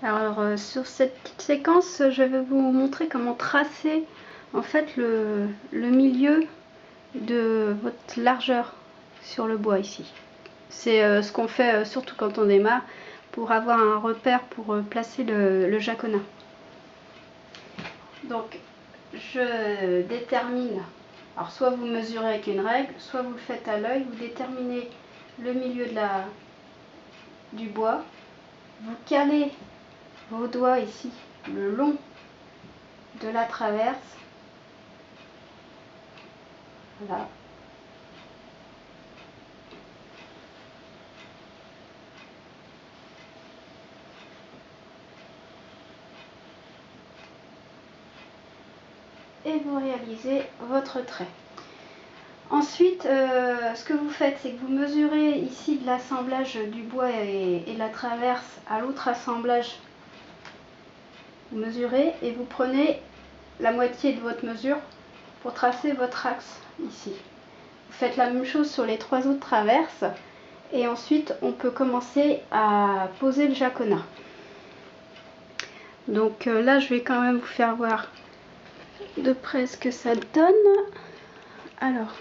Alors sur cette petite séquence, je vais vous montrer comment tracer en fait le milieu de votre largeur sur le bois ici. C'est ce qu'on fait surtout quand on démarre pour avoir un repère pour placer le jaconas. Donc je détermine, alors soit vous mesurez avec une règle, soit vous le faites à l'œil, vous déterminez le milieu du bois, vous calez vos doigts ici le long de la traverse, voilà, et vous réalisez votre trait. Ensuite, ce que vous faites, c'est que vous mesurez ici de l'assemblage du bois et de la traverse à l'autre assemblage. Vous mesurez et vous prenez la moitié de votre mesure pour tracer votre axe ici. Vous faites la même chose sur les 3 autres traverses et ensuite on peut commencer à poser le jaconas. Donc là, je vais quand même vous faire voir de près ce que ça donne. Alors,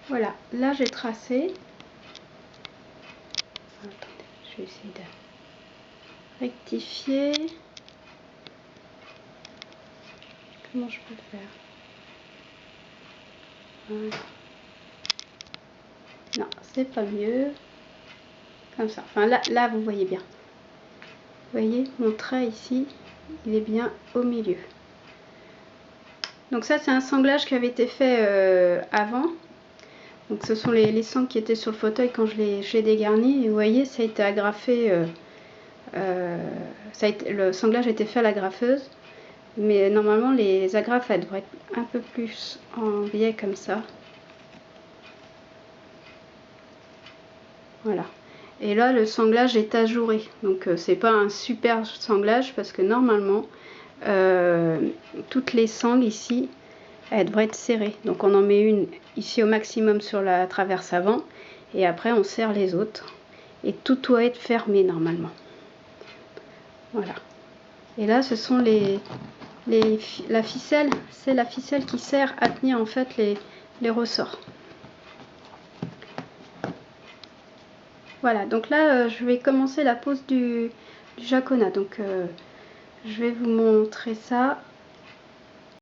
voilà, là j'ai tracé. Attendez, je vais essayer de rectifier. Comment je peux le faire? Non, c'est pas mieux. Comme ça. Enfin, là, vous voyez bien. Vous voyez, mon trait ici, il est bien au milieu. Donc ça, c'est un sanglage qui avait été fait avant. Donc ce sont les sangles qui étaient sur le fauteuil quand je l'ai dégarni. Et vous voyez, ça a été agrafé. Le sanglage a été fait à l'agrafeuse. Mais normalement, les agrafes, elles devraient être un peu plus en biais comme ça. Voilà. Et là, le sanglage est ajouré. Donc c'est pas un super sanglage parce que normalement, toutes les sangles ici, elles devraient être serrées. Donc on en met une ici au maximum sur la traverse avant. Et après, on serre les autres. Et tout doit être fermé normalement. Voilà. Et là, ce sont la ficelle. C'est la ficelle qui sert à tenir en fait les ressorts. Voilà, donc là, je vais commencer la pose du jaconas. Donc, je vais vous montrer ça.